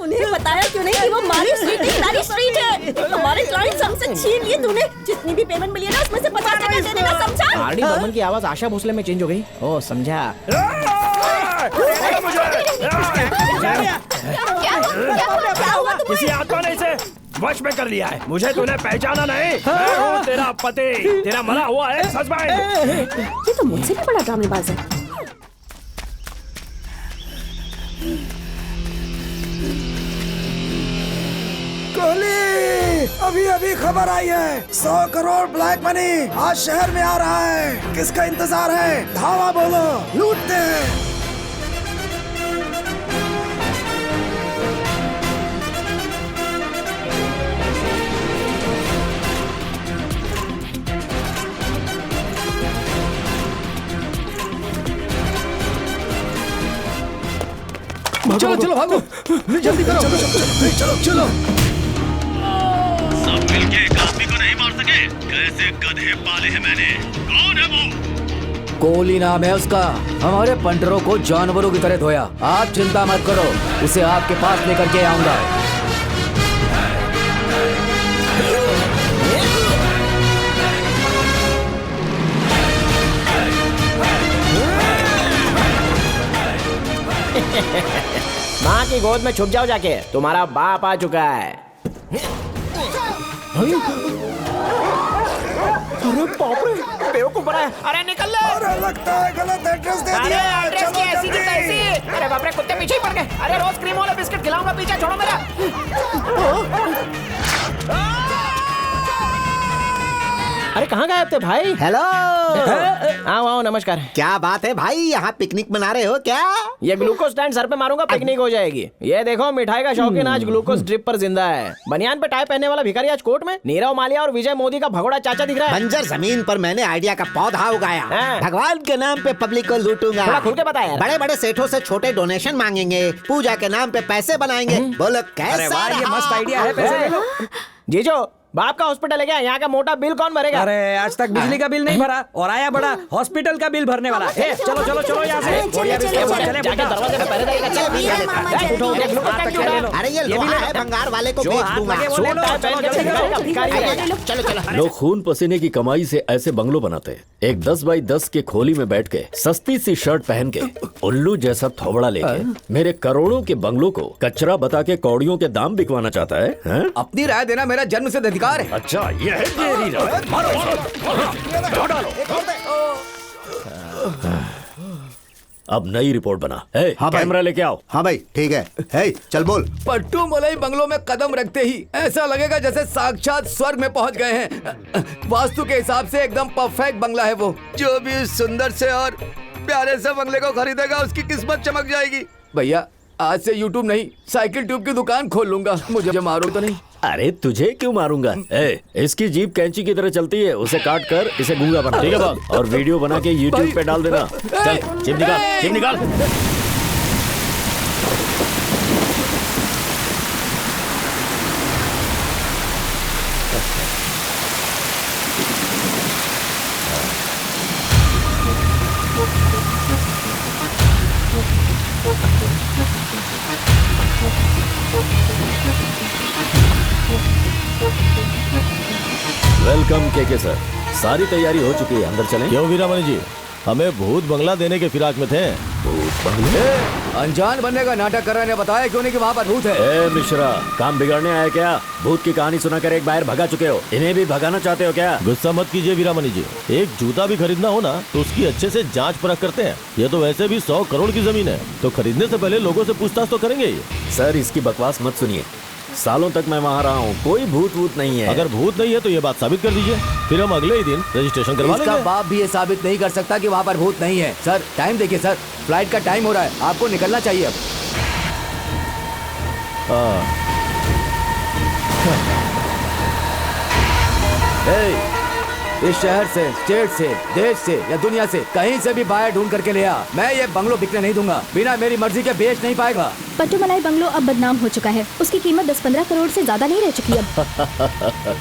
उन्हें बताया क्यों नहीं कि वो हमारी स्ट्रीट नहीं, सारी स्ट्रीट है। हमारे क्लाइंट्स हमसे छीन लिए तूने। जितनी भी पेमेंट मिली है ना, उसमें से 50% दे देना, समझा? आरडी बर्मन की आवाज आशा भोसले में चेंज हो गई। ओ समझा। किसी आत्मा ने इसे वश में कर लिया है। मुझे तूने पहचाना नहीं? मैं हूँ तेरा पति, तेरा मरा हुआ है हस्बैंड। ये तो मुझसे भी बड़ा ड्रामेबाज है। कोहली, अभी अभी खबर आई है, 100 करोड़ ब्लैक मनी आज शहर में आ रहा है। किसका इंतजार है? धावा बोलो, लूटते हैं। चलो चलो भागो, जल्दी करो। चलो चलो। सब मिलके एक आदमी को नहीं मार सके। कैसे गधे पाले हैं मैंने। कौन है वो? कोहली नाम है उसका। हमारे पंटरों को जानवरों की तरह धोया। आप चिंता मत करो, उसे आपके पास लेकर के आऊंगा। माँ की गोद में छुप जाओ जाके, तुम्हारा बाप आ चुका है। अरे बाप रे, बेवकूफ बना है। अरे निकल ले। अरे लगता है गलत एड्रेस दे दिया। अरे एड्रेस की ऐसी की तैसी। अरे बाप रे, कुत्ते पीछे ही पड़ गए। अरे रोज क्रीम वाला बिस्किट खिलाऊंगा, पीछे छोड़ो मेरा। अरे कहाँ गए थे भाई? हेलो। आओ आओ, नमस्कार। क्या बात है भाई, यहाँ पिकनिक मना रहे हो क्या? ये ग्लूकोज स्टैंड सर पे मारूंगा, पिकनिक हो जाएगी। ये देखो, मिठाई का शौकीन आज ग्लूकोज ड्रिप पर जिंदा है। बनियान पे टाई पहनने वाला भिखारी आज कोर्ट में। नीरव मालिया और विजय मोदी का भगोड़ा चाचा दिख रहा है। बंजर जमीन पर मैंने आइडिया का पौधा उगाया। भगवान के नाम पे पब्लिक को लूटूंगा। थोड़ा खुल के बता यार। बड़े बड़े सेठों से छोटे डोनेशन मांगेंगे, पूजा के नाम पे पैसे बनाएंगे। बोलो कैसा? ये मस्त आइडिया है। पैसे देखो जीजो, बाप का हॉस्पिटल है क्या? यहाँ का मोटा बिल कौन भरेगा? अरे आज तक बिजली का बिल नहीं भरा और आया बड़ा हॉस्पिटल का बिल भरने वाला है। चलो चलो चलो यहाँ से। जाके दरवाजे पे पहरेदारी का चल। अरे ये लोहा है, भंगार वाले को बेच दूंगा। चलो चलो। लोग खून पसीने की कमाई से ऐसे बंगलो बनाते हैं। एक 10 बाई 10 के खोली में बैठ के सस्ती सी शर्ट पहन के उल्लू जैसा थोबड़ा लेके मेरे करोड़ों के बंगलों को कचरा बता के कौड़ियों के दाम बिकवाना चाहता है? अपनी राय देना मेरा जन्म से अधिकार है। अच्छा, ये है तेरी राय। मारो मारो डालो। अब नई रिपोर्ट बना। हाँ कैमरा लेके आओ। हाँ भाई ठीक है। हे चल बोल। पट्टू मलाई बंगलों में कदम रखते ही ऐसा लगेगा जैसे साक्षात स्वर्ग में पहुंच गए हैं। वास्तु के हिसाब से एकदम परफेक्ट बंगला है वो। जो भी सुंदर से और प्यारे से बंगले को खरीदेगा उसकी किस्मत चमक जाएगी। भैया आज से यूट्यूब नहीं, साइकिल ट्यूब की दुकान खोल लूंगा। मुझे मारो तो नहीं। अरे तुझे क्यों मारूंगा? इसकी जीप कैंची की तरह चलती है, उसे काट कर इसे गूंगा बना, ठीक है बाप? और वीडियो बना के यूट्यूब पे डाल देना। चल चिप निकाल, चिप निकाल। वेलकम के सर, सारी तैयारी हो चुकी है, अंदर चलें? क्यों वीरामणि जी, हमें भूत बंगला देने के फिराक में थे। भूत बंगले? अनजान बनने का नाटक कर रहे ने बताया क्यों नहीं कि वहाँ पर भूत है। मिश्रा, काम बिगाड़ने आया क्या? भूत की कहानी सुनाकर एक बार भगा चुके हो, इन्हें भी भगाना चाहते हो क्या? गुस्सा मत कीजिए वीरामणि जी, एक जूता भी खरीदना हो ना तो उसकी अच्छे से जांच परख करते हैं। ये तो वैसे भी 100 करोड़ की जमीन है, तो खरीदने से पहले लोगों से पूछताछ तो करेंगे ही। सर इसकी बकवास मत सुनिए, सालों तक मैं वहाँ रहा हूँ, कोई भूत वूत नहीं है। अगर भूत नहीं है तो ये बात साबित कर दीजिए, फिर हम अगले ही दिन रजिस्ट्रेशन करवा लेंगे। इसका बाप भी ये साबित नहीं कर सकता कि वहाँ पर भूत नहीं है। सर टाइम देखिए सर, फ्लाइट का टाइम हो रहा है, आपको निकलना चाहिए अब। इस शहर से, स्टेट से, देश से या दुनिया से कहीं से भी बाहर ढूंढ करके ले आ। मैं ये बंगलो बिकने नहीं दूंगा, बिना मेरी मर्जी के बेच नहीं पाएगा। पट्टू मलाई बंगलो अब बदनाम हो चुका है, उसकी कीमत 10-15 करोड़ से ज्यादा नहीं रह चुकी अब।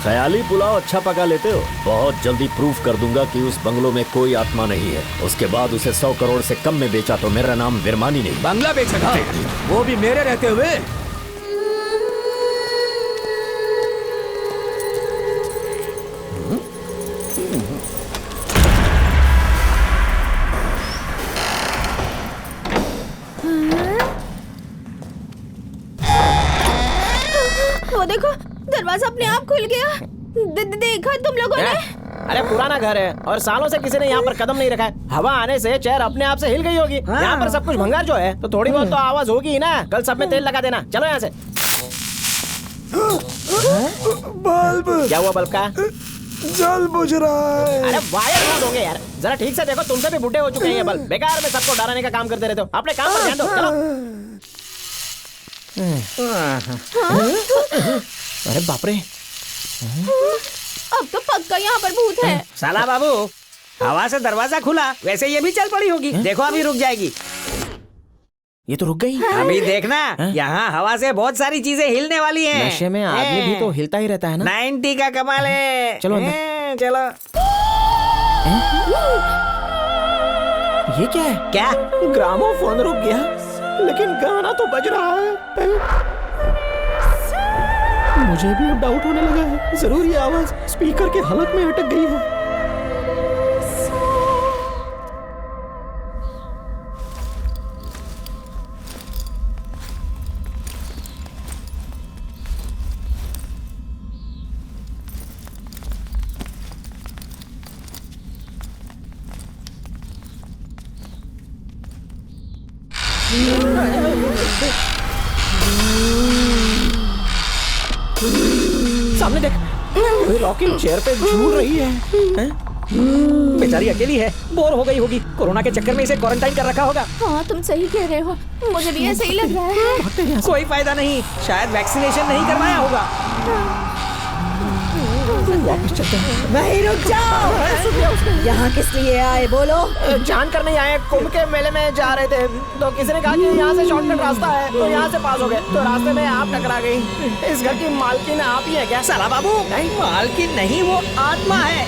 ख्याली पुलाव अच्छा पका लेते हो। बहुत जल्दी प्रूफ कर दूंगा कि उस बंगलो में कोई आत्मा नहीं है। उसके बाद उसे 100 करोड़ से कम में बेचा तो मेरा नाम विरमानी नहीं। बंगला बेचेगा, वो भी मेरे रहते हुए? देखो दरवाजा अपने आप खुल गया। देखा तुम लोगों ने? अरे पुराना घर है और सालों से किसी ने यहाँ पर कदम नहीं रखा है। हवा आने से चेयर अपने आप से हिल गई होगी। यहाँ पर सब कुछ भंगार जो है तो थोड़ी बहुत तो आवाज होगी ही ना। कल सब में तेल लगा देना। चलो यहाँ से। बल्ब क्या हुआ बल्ब का? जल बुझ रहा है। अरे वायर लूज होंगे यार। जरा ठीक से देखो, तुमसे भी बुढ़े हो चुके हैं ये बल्ब। बेकार में सबको डराने का काम करते रहते हो। अपने काम पर ध्यान दो। चलो। अरे बाप रे, अब तो पक्का यहाँ पर भूत है। साला बाबू, हवा से दरवाजा खुला, वैसे ये भी चल पड़ी होगी। देखो अभी रुक जाएगी। ये तो रुक गई। अभी देखना, यहाँ हवा से बहुत सारी चीजें हिलने वाली हैं। नशे में आदमी भी तो हिलता ही रहता है ना। 90 का कमाल है। चलो अंदर। चलो। ये क्या है? क्या? ग्रामोफोन रुक गया, लेकिन गाना तो बज रहा है। मुझे भी अब डाउट होने लगा है। जरूर ये आवाज स्पीकर के हलक में अटक गई है। सामने देख, कोई रॉकिंग चेयर पे झूल रही है। बेचारी अकेली है, बोर हो गई होगी। कोरोना के चक्कर में इसे क्वारंटाइन कर रखा होगा। हाँ तुम सही कह रहे हो, मुझे भी ऐसे ही लग रहा है। कोई फायदा नहीं, शायद वैक्सीनेशन नहीं करवाया होगा। वापस चलते हैं। वहीं रुक जाओ। यहाँ किस लिए आए बोलो? जान कर नहीं आए, कुंभ के मेले में जा रहे थे तो किसी ने कहा कि यहाँ से शॉर्टकट रास्ता है, तो यहाँ से पास हो गए। तो रास्ते में आप टकरा गई। इस घर की मालकिन आप ही है क्या? साला बाबू, नहीं मालकिन नहीं, वो आत्मा है।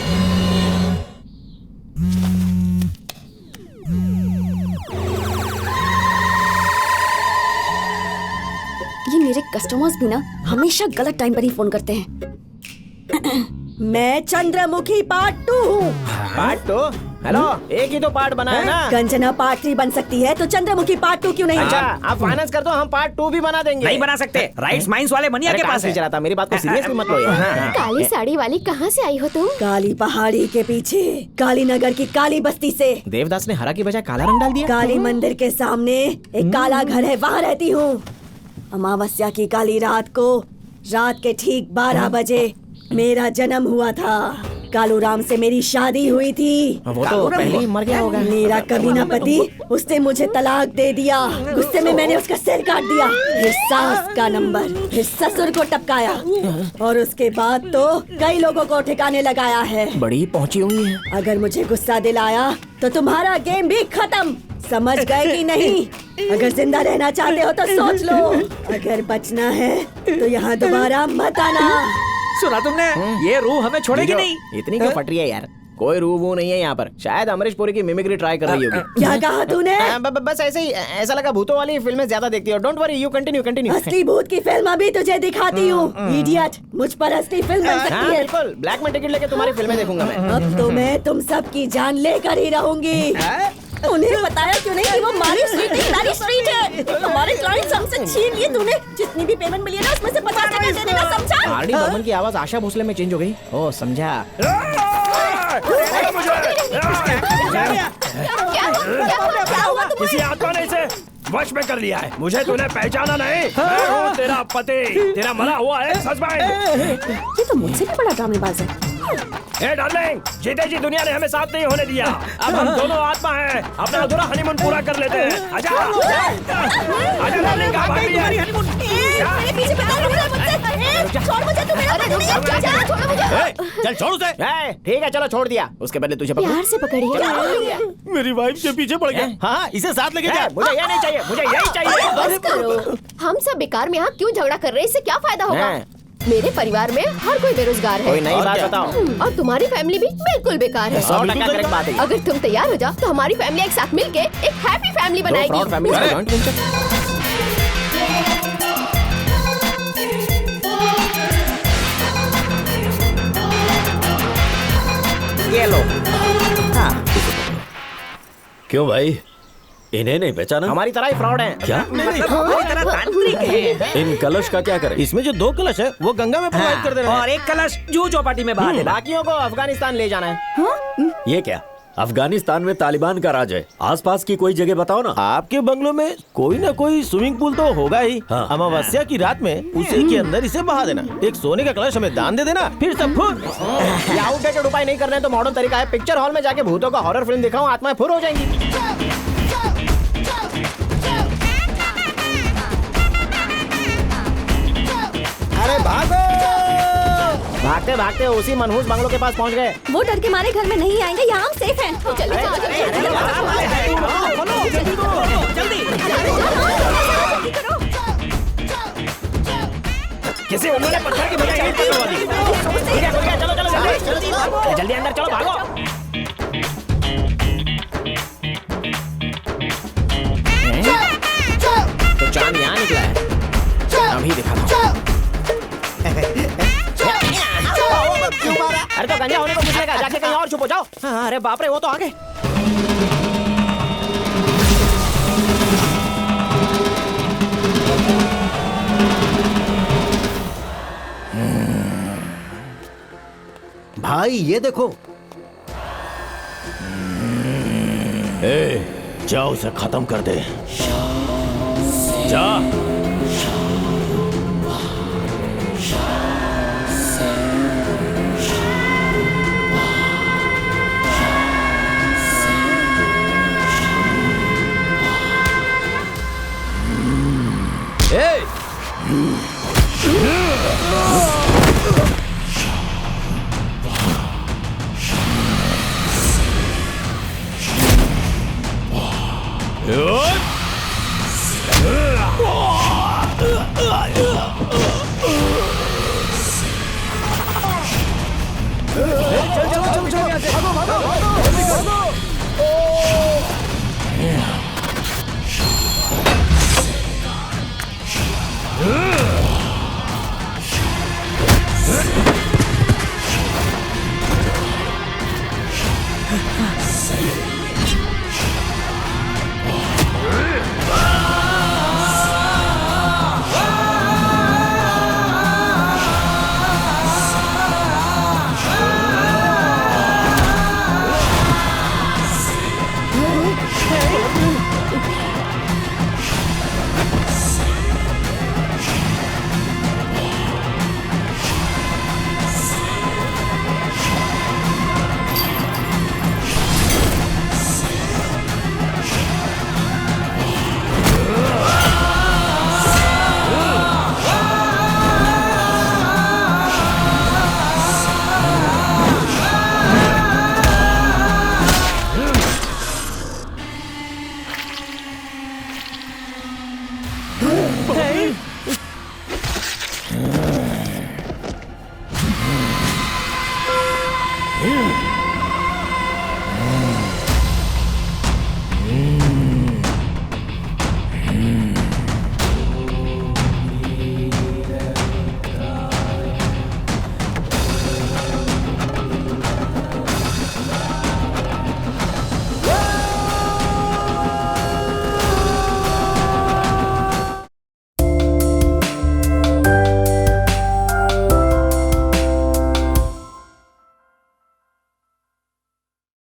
ये मेरे कस्टमर्स भी ना हमेशा गलत टाइम पर ही फोन करते हैं। मैं चंद्रमुखी पार्ट 2 हूँ। पार्ट 2? हेलो, एक ही तो पार्ट बना है ना। कंचना पार्ट 3 बन सकती है तो चंद्रमुखी पार्ट 2 क्यों नहीं? अच्छा, आप फाइनेंस कर दो, हम पार्ट 2 भी बना देंगे। नहीं बना सकते, राइट्स माइंस वाले मनिया के पास है। चला था, मेरी बात को सीरियसली मत लो यार। काली साड़ी वाली कहाँ से आई हो तुम? काली पहाड़ी के पीछे, काली नगर की काली बस्ती से। देवदास ने हरा की बजाय काला रंग डाल दिया। काली मंदिर के सामने एक काला घर है, वहाँ रहती हूँ। अमावस्या की काली रात को, रात के ठीक 12 बजे मेरा जन्म हुआ था। कालू राम से मेरी शादी हुई थी। वो तो पहले ही मर गया होगा। मेरा कमीना पति, उसने मुझे तलाक दे दिया। गुस्से में मैंने उसका सिर काट दिया, फिर सास का नंबर, फिर ससुर को टपकाया और उसके बाद तो कई लोगों को ठिकाने लगाया है। बड़ी पहुंची हुई है। अगर मुझे गुस्सा दिलाया तो तुम्हारा गेम भी खत्म। समझ गए कि नहीं? अगर जिंदा रहना चाहते हो तो सोच लो, अगर बचना है तो यहाँ दोबारा मत आना। सुना तुमने? ये रूह हमें छोड़ेगी नहीं। इतनी क्यों फट रही है यार? कोई रूह वो नहीं है यहाँ पर। शायद अमरीश पुरी की मिमिक्री ट्राई कर रही होगी। क्या कहा तूने? बस ऐसे ही, ऐसा लगा भूतों वाली फिल्में ज्यादा देखती हो। Don't worry, you continue. असली भूत की फिल्म अभी तुझे दिखाती हूँ, इडियट। मुझ पर असली फिल्म बन सकती है। बिल्कुल, ब्लैक में टिकट लेके तुम्हारी फिल्में देखूंगा मैं। अब तो मैं तुम सब की जान लेकर ही रहूंगी। उन्हें बताया क्यों नहीं कि वो हमारी स्ट्रीट है? हमारे क्लाइंट्स हमसे छीन लिए तूने। जितनी भी पेमेंट मिली है ना उसमें से 50% दे देना, समझा? आरडी बर्मन की आवाज आशा भोसले में चेंज हो गई। ओ समझा। किसी आत्मा ने इसे वश में कर लिया है। मुझे तूने पहचाना नहीं? मैं हूँ तेरा पति, तेरा मरा हुआ है हस्बैंड। ये तो मुझसे भी बड़ा ड्रामेबाज है। ए डार्लिंग, जीते जी दुनिया ने हमें साथ नहीं होने दिया। अब हम दोनों आत्मा हैं, अपना अधूरा हनीमून पूरा कर लेते हैं। आजा डार्लिंग, कहाँ भाग रही है? मेरे पीछे छोड़ मुझे, तू मेरा पति नहीं है। छोड़ मुझे। चल छोड़ उसे। ठीक है चलो छोड़ दिया। उसके बदले तुझे प्यार से पकड़िए। मेरी वाइफ के पीछे पड़ गया। हाँ, इसे साथ लेके जा। मुझे ये नहीं चाहिए, मुझे यही चाहिए। बस करो। हम सब बेकार में यहाँ क्यों झगड़ा कर रहे हैं? इससे क्या फायदा होगा? मेरे परिवार में हर कोई बेरोजगार है। कोई नई बात बताओ। और तुम्हारी फैमिली भी बिल्कुल बेकार है। 100% करेक्ट बात है। अगर तुम तैयार हो जाओ तो हमारी फैमिली एक साथ मिलके एक हैप्पी फैमिली बनाएगी। ये लो। हाँ। क्यों भाई, इन्हें नहीं पहचाना? हमारी तरह ही फ्रॉड है। क्या? हमारी तरह तांत्रिक है। इन कलश का क्या करें? इसमें जो 2 कलश है वो गंगा में प्रवाहित कर देना है। और एक कलश जूह चौपाटी में बहा देना। बाकियों को अफगानिस्तान ले जाना है। ये क्या? अफगानिस्तान में तालिबान का राज है। आसपास की कोई जगह बताओ ना। आपके बंगलों में कोई ना कोई स्विमिंग पूल तो होगा ही। हाँ। अमावस्या की रात में उसी के अंदर इसे बहा देना। एक सोने का कलश हमें दान दे देना, फिर सब फुर। ये आउटडेटेड उपाय नहीं करना है तो मॉडर्न तरीका है, पिक्चर हॉल में जाके भूतों का हॉरर फिल्म दिखाऊं, आत्माएं फुर हो जाएंगी। अरे भागो! भागते भागते उसी मनहूस बंगलों के पास पहुंच गए। वो डर के मारे घर में नहीं आएंगे, यहाँ हम सेफ हैं। किसी उन्होंने पत्थर की बजाय ईंट पकड़वा दी। चलो चलो जल्दी अंदर चलो, भागो। तो चांद यहाँ निकला है, अभी दिखाता हूँ। अरे तो गंजा होने को पूछेगा, जाके कहीं और छुपो जाओ। अरे बाप रे, वो तो आ गए। भाई ये देखो। जा उसे खत्म कर दे। जा।